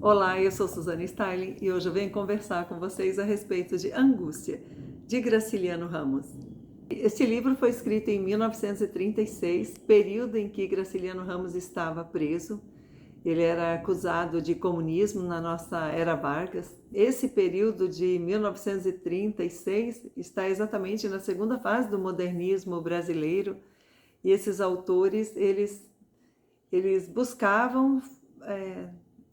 Olá, eu sou Suzane Starling e hoje eu venho conversar com vocês a respeito de Angústia, de Graciliano Ramos. Este livro foi escrito em 1936, período em que Graciliano Ramos estava preso. Ele era acusado de comunismo na nossa era Vargas. Esse período de 1936 está exatamente na segunda fase do modernismo brasileiro. E esses autores, eles buscavam...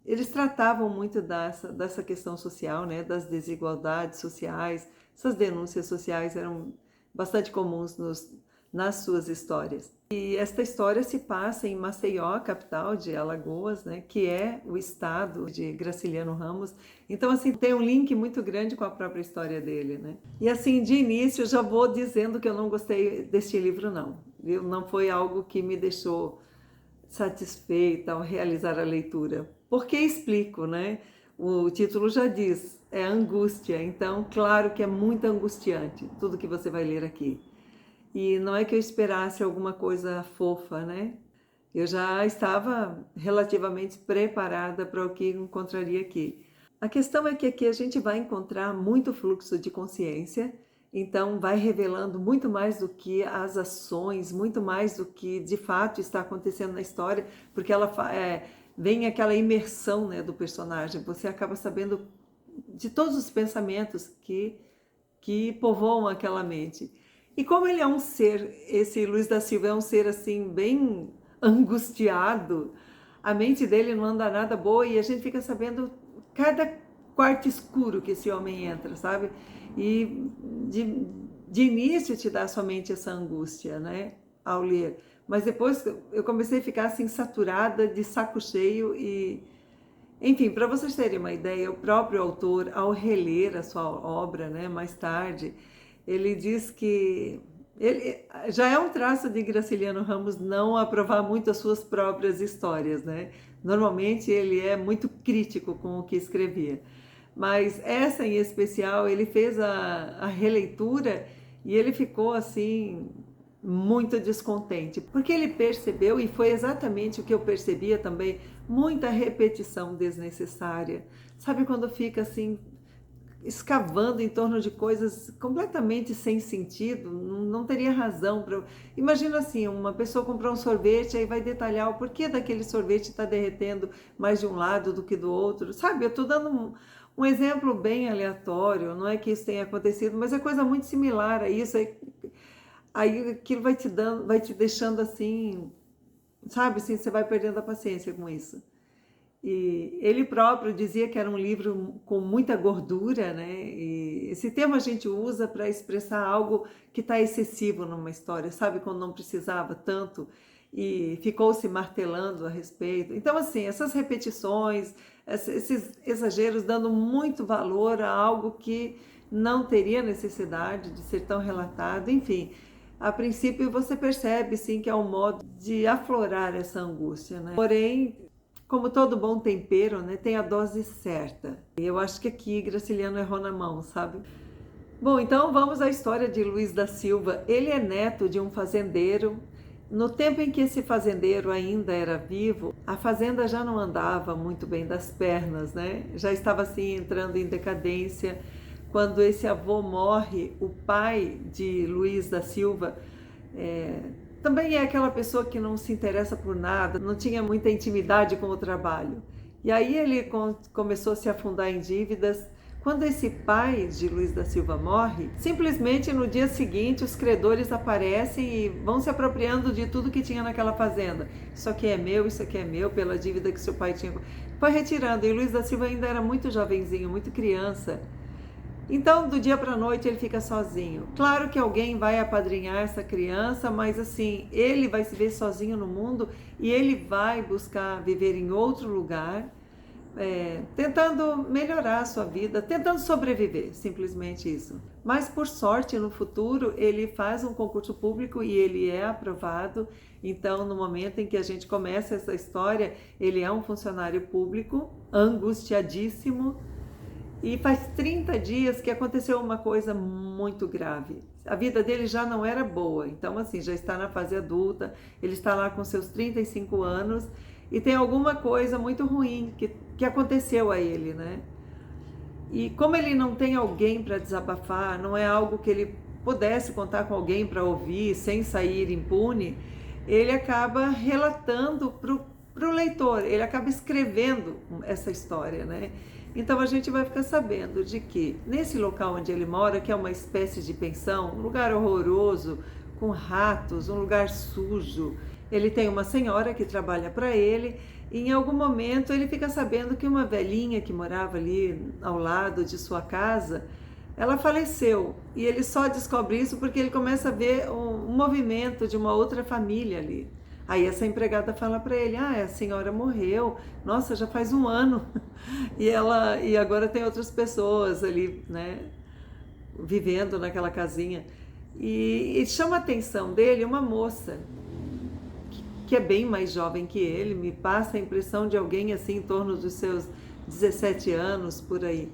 Eles tratavam muito dessa questão social, né, das desigualdades sociais. Essas denúncias sociais eram bastante comuns nas suas histórias. E esta história se passa em Maceió, capital de Alagoas, né, que é o estado de Graciliano Ramos. Então, assim, tem um link muito grande com a própria história dele, né? E, assim, de início, já vou dizendo que eu não gostei deste livro, não. Viu? Não foi algo que me deixou satisfeita ao realizar a leitura. Porque explico, né? O título já diz, é angústia, então claro que é muito angustiante tudo que você vai ler aqui. E não é que eu esperasse alguma coisa fofa, né? Eu já estava relativamente preparada para o que encontraria aqui. A questão é que aqui a gente vai encontrar muito fluxo de consciência, então vai revelando muito mais do que as ações, muito mais do que de fato está acontecendo na história, porque ela vem aquela imersão, né, do personagem, você acaba sabendo de todos os pensamentos que povoam aquela mente. E como ele é um ser, esse Luiz da Silva é um ser assim bem angustiado, a mente dele não anda nada boa e a gente fica sabendo cada quarto escuro que esse homem entra, sabe? E de início te dá somente essa angústia, né, ao ler. Mas depois eu comecei a ficar assim saturada, de saco cheio e... Enfim, para vocês terem uma ideia, o próprio autor, ao reler a sua obra, né, mais tarde, ele diz que ele já é um traço de Graciliano Ramos não aprovar muito as suas próprias histórias, né? Normalmente ele é muito crítico com o que escrevia. Mas essa em especial, ele fez a releitura e ele ficou assim muito descontente, porque ele percebeu, e foi exatamente o que eu percebia também, muita repetição desnecessária. Sabe quando fica assim, escavando em torno de coisas completamente sem sentido, não teria razão para... Imagina assim, uma pessoa comprar um sorvete, aí vai detalhar o porquê daquele sorvete está derretendo mais de um lado do que do outro, sabe? Eu estou dando um exemplo bem aleatório, não é que isso tenha acontecido, mas é coisa muito similar a isso. Aí aquilo vai te deixando assim, sabe, assim, você vai perdendo a paciência com isso. E ele próprio dizia que era um livro com muita gordura, né? E esse termo a gente usa para expressar algo que está excessivo numa história, sabe? Quando não precisava tanto e ficou se martelando a respeito. Então, assim, essas repetições, esses exageros, dando muito valor a algo que não teria necessidade de ser tão relatado, enfim. A princípio você percebe, sim, que é um modo de aflorar essa angústia, né? Porém, como todo bom tempero, né, tem a dose certa. E eu acho que aqui Graciliano errou na mão, sabe? Bom, então vamos à história de Luiz da Silva. Ele é neto de um fazendeiro. No tempo em que esse fazendeiro ainda era vivo, a fazenda já não andava muito bem das pernas, né? Já estava assim entrando em decadência. Quando esse avô morre, o pai de Luiz da Silva também é aquela pessoa que não se interessa por nada, não tinha muita intimidade com o trabalho. E aí ele começou a se afundar em dívidas. Quando esse pai de Luiz da Silva morre, simplesmente no dia seguinte os credores aparecem e vão se apropriando de tudo que tinha naquela fazenda. Isso aqui é meu, isso aqui é meu, pela dívida que seu pai tinha. Foi retirando, e Luiz da Silva ainda era muito jovenzinho, muito criança. Então, do dia para a noite, ele fica sozinho. Claro que alguém vai apadrinhar essa criança, mas assim, ele vai se ver sozinho no mundo e ele vai buscar viver em outro lugar, tentando melhorar a sua vida, tentando sobreviver, simplesmente isso. Mas, por sorte, no futuro, ele faz um concurso público e ele é aprovado. Então, no momento em que a gente começa essa história, ele é um funcionário público, angustiadíssimo. E faz 30 dias que aconteceu uma coisa muito grave. A vida dele já não era boa, então assim, já está na fase adulta, ele está lá com seus 35 anos e tem alguma coisa muito ruim que que aconteceu a ele, né? E como ele não tem alguém para desabafar, não é algo que ele pudesse contar com alguém para ouvir sem sair impune, ele acaba relatando para o leitor, ele acaba escrevendo essa história, né? Então a gente vai ficar sabendo de que nesse local onde ele mora, que é uma espécie de pensão, um lugar horroroso, com ratos, um lugar sujo, ele tem uma senhora que trabalha para ele, e em algum momento ele fica sabendo que uma velhinha que morava ali ao lado de sua casa, ela faleceu. E ele só descobre isso porque ele começa a ver um movimento de uma outra família ali. Aí essa empregada fala para ele: "Ah, a senhora morreu. Nossa, já faz um ano." E agora tem outras pessoas ali, né, vivendo naquela casinha. E chama a atenção dele uma moça que é bem mais jovem que ele, me passa a impressão de alguém assim em torno dos seus 17 anos, por aí.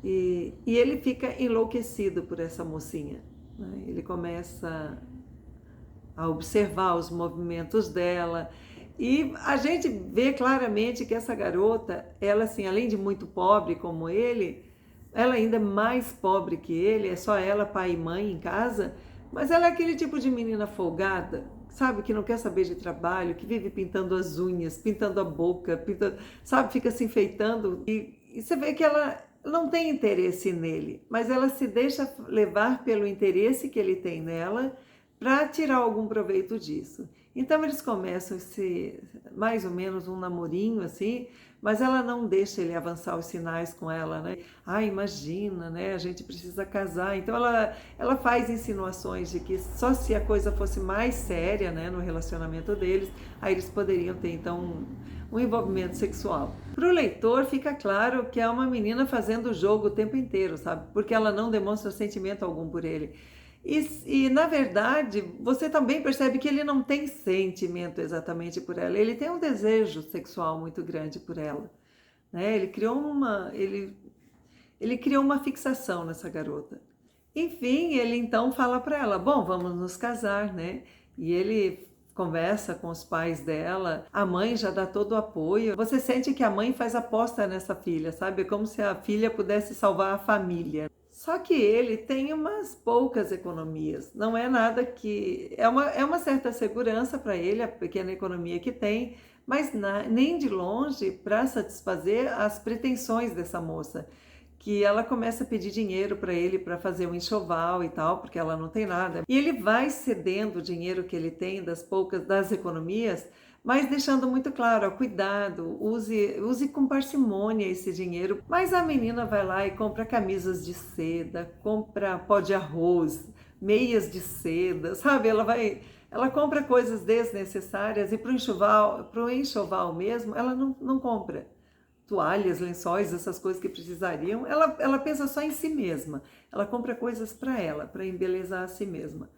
E ele fica enlouquecido por essa mocinha, né? Ele começa a observar os movimentos dela e a gente vê claramente que essa garota, ela assim, além de muito pobre como ele, ela ainda é mais pobre que ele, é só ela, pai e mãe em casa, mas ela é aquele tipo de menina folgada, sabe, que não quer saber de trabalho, que vive pintando as unhas, pintando a boca, pintando, sabe, fica se enfeitando e você vê que ela não tem interesse nele, mas ela se deixa levar pelo interesse que ele tem nela para tirar algum proveito disso. Então eles começam mais ou menos um namorinho assim, mas ela não deixa ele avançar os sinais com ela, né? Ah, imagina, né? A gente precisa casar. Então ela faz insinuações de que só se a coisa fosse mais séria, né, no relacionamento deles, aí eles poderiam ter então um envolvimento sexual. Para o leitor fica claro que é uma menina fazendo o jogo o tempo inteiro, sabe? Porque ela não demonstra sentimento algum por ele. E na verdade, você também percebe que ele não tem sentimento exatamente por ela. Ele tem um desejo sexual muito grande por ela, né? Ele criou uma fixação nessa garota. Enfim, ele então fala para ela: "Bom, vamos nos casar, né?" E ele conversa com os pais dela, a mãe já dá todo o apoio. Você sente que a mãe faz aposta nessa filha, sabe? É como se a filha pudesse salvar a família. Só que ele tem umas poucas economias, não é nada que... É uma certa segurança para ele, a pequena economia que tem, mas nem de longe para satisfazer as pretensões dessa moça, que ela começa a pedir dinheiro para ele para fazer um enxoval e tal, porque ela não tem nada. E ele vai cedendo o dinheiro que ele tem das economias, mas deixando muito claro, ó, cuidado, use com parcimônia esse dinheiro. Mas a menina vai lá e compra camisas de seda, compra pó de arroz, meias de seda, sabe? Ela compra coisas desnecessárias e para o enxoval mesmo, ela não compra toalhas, lençóis, essas coisas que precisariam. Ela pensa só em si mesma. Ela compra coisas para ela, para embelezar a si mesma.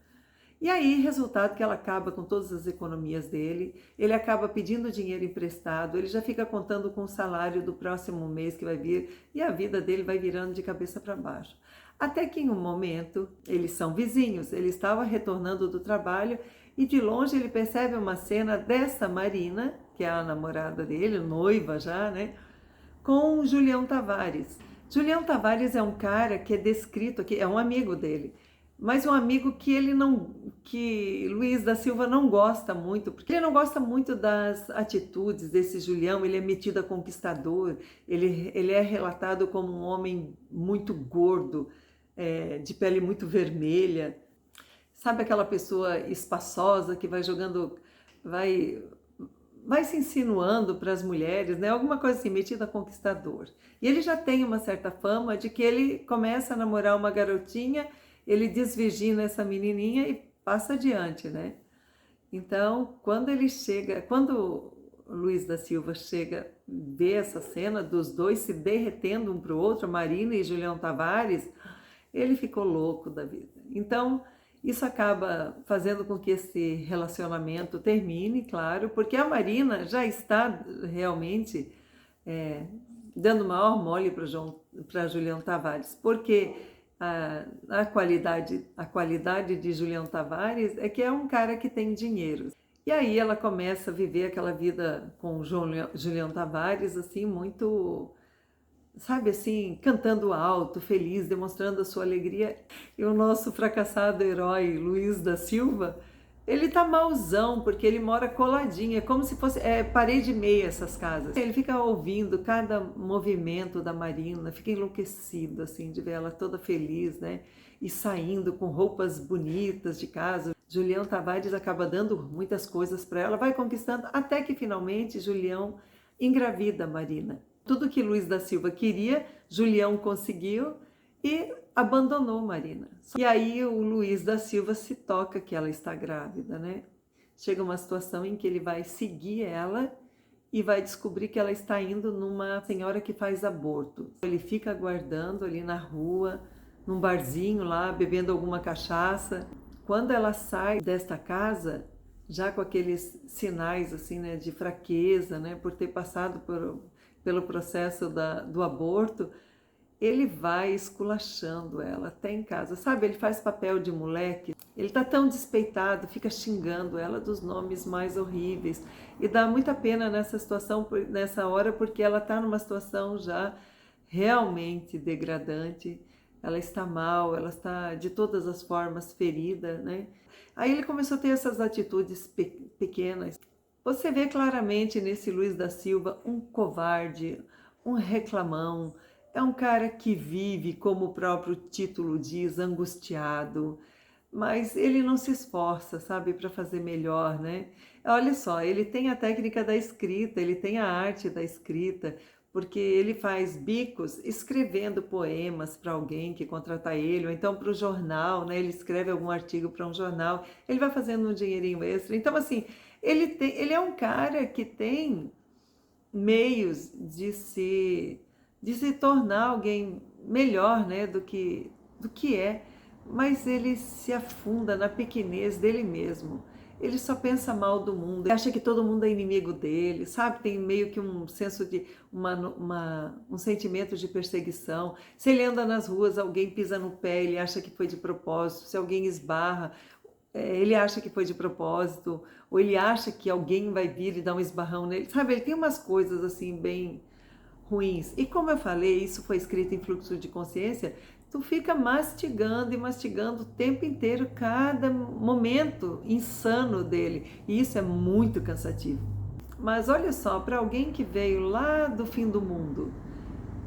E aí, resultado que ela acaba com todas as economias dele, ele acaba pedindo dinheiro emprestado, ele já fica contando com o salário do próximo mês que vai vir e a vida dele vai virando de cabeça para baixo. Até que em um momento, eles são vizinhos, ele estava retornando do trabalho e de longe ele percebe uma cena dessa Marina, que é a namorada dele, noiva já, né, com Julião Tavares. Julião Tavares é um cara que é descrito aqui, é um amigo dele, mas um amigo que Luiz da Silva não gosta muito, porque ele não gosta muito das atitudes desse Julião. Ele é metido a conquistador, ele é relatado como um homem muito gordo, de pele muito vermelha, sabe, aquela pessoa espaçosa que vai jogando, vai se insinuando para as mulheres, né? Alguma coisa assim, metida a conquistador. E ele já tem uma certa fama de que ele começa a namorar uma garotinha, ele desvirgina essa menininha e passa adiante, né? Então, quando Luiz da Silva chega, vê essa cena dos dois se derretendo um para o outro, Marina e Julião Tavares, ele ficou louco da vida. Então, isso acaba fazendo com que esse relacionamento termine, claro, porque a Marina já está realmente dando maior mole para Julião Tavares, porque a qualidade de Julião Tavares é que é um cara que tem dinheiro. E aí ela começa a viver aquela vida com o Julião Tavares, assim, muito, sabe assim, cantando alto, feliz, demonstrando a sua alegria. E o nosso fracassado herói Luiz da Silva, ele tá mauzão, porque ele mora coladinho, é como se fosse parede e meia essas casas. Ele fica ouvindo cada movimento da Marina, fica enlouquecido, assim, de ver ela toda feliz, né? E saindo com roupas bonitas de casa. Julião Tavares acaba dando muitas coisas para ela, vai conquistando, até que finalmente Julião engravida a Marina. Tudo que Luiz da Silva queria, Julião conseguiu e abandonou Marina. E aí o Luiz da Silva se toca que ela está grávida, né? Chega uma situação em que ele vai seguir ela e vai descobrir que ela está indo numa senhora que faz aborto. Ele fica aguardando ali na rua, num barzinho lá, bebendo alguma cachaça. Quando ela sai desta casa, já com aqueles sinais assim, né, de fraqueza, né, por ter passado pelo processo do aborto, ele vai esculachando ela até em casa, sabe? Ele faz papel de moleque, ele tá tão despeitado, fica xingando ela dos nomes mais horríveis, e dá muita pena nessa situação, nessa hora, porque ela tá numa situação já realmente degradante, ela está mal, ela está de todas as formas ferida, né? Aí ele começou a ter essas atitudes pequenas. Você vê claramente nesse Luiz da Silva um covarde, um reclamão, é um cara que vive, como o próprio título diz, angustiado, mas ele não se esforça, sabe, para fazer melhor, né? Olha só, ele tem a técnica da escrita, ele tem a arte da escrita, porque ele faz bicos escrevendo poemas para alguém que contrata ele, ou então para o jornal, né? Ele escreve algum artigo para um jornal, ele vai fazendo um dinheirinho extra. Então, assim, ele é um cara que tem meios de se tornar alguém melhor, né, do que é, mas ele se afunda na pequenez dele mesmo. Ele só pensa mal do mundo, ele acha que todo mundo é inimigo dele, sabe? Tem meio que um senso de um sentimento de perseguição. Se ele anda nas ruas, alguém pisa no pé, ele acha que foi de propósito. Se alguém esbarra, ele acha que foi de propósito, ou ele acha que alguém vai vir e dar um esbarrão nele, sabe? Ele tem umas coisas assim bem ruins. E como eu falei, isso foi escrito em Fluxo de Consciência, tu fica mastigando e mastigando o tempo inteiro cada momento insano dele, e isso é muito cansativo. Mas olha só, para alguém que veio lá do fim do mundo,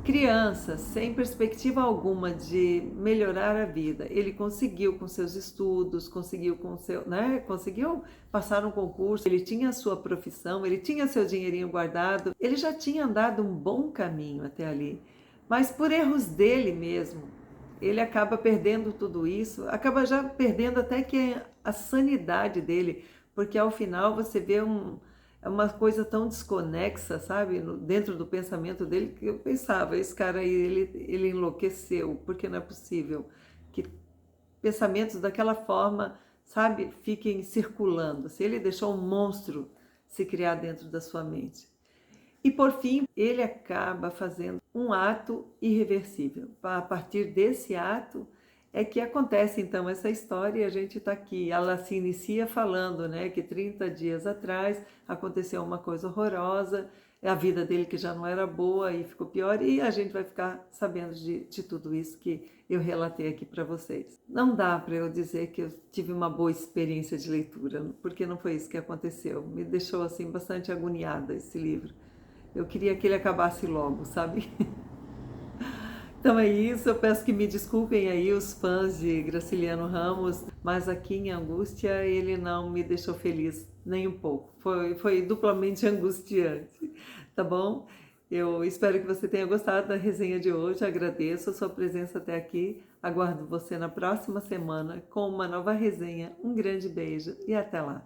criança, sem perspectiva alguma de melhorar a vida, ele conseguiu com seus estudos, conseguiu com seu, né, conseguiu passar um concurso, ele tinha a sua profissão, ele tinha seu dinheirinho guardado, ele já tinha andado um bom caminho até ali, mas por erros dele mesmo, ele acaba perdendo tudo isso, acaba já perdendo até que a sanidade dele, porque ao final você vê é uma coisa tão desconexa, sabe, dentro do pensamento dele, que eu pensava, esse cara aí, ele enlouqueceu, porque não é possível que pensamentos daquela forma, sabe, fiquem circulando. Se ele deixou um monstro se criar dentro da sua mente. E por fim, ele acaba fazendo um ato irreversível. A partir desse ato é que acontece então essa história, e a gente está aqui. Ela se inicia falando, né, que 30 dias atrás aconteceu uma coisa horrorosa, a vida dele que já não era boa e ficou pior, e a gente vai ficar sabendo de tudo isso que eu relatei aqui para vocês. Não dá para eu dizer que eu tive uma boa experiência de leitura, porque não foi isso que aconteceu. Me deixou assim bastante agoniada esse livro. Eu queria que ele acabasse logo, sabe? Então é isso, eu peço que me desculpem aí os fãs de Graciliano Ramos, mas aqui em Angústia ele não me deixou feliz nem um pouco, foi duplamente angustiante, tá bom? Eu espero que você tenha gostado da resenha de hoje, agradeço a sua presença até aqui, aguardo você na próxima semana com uma nova resenha, um grande beijo e até lá!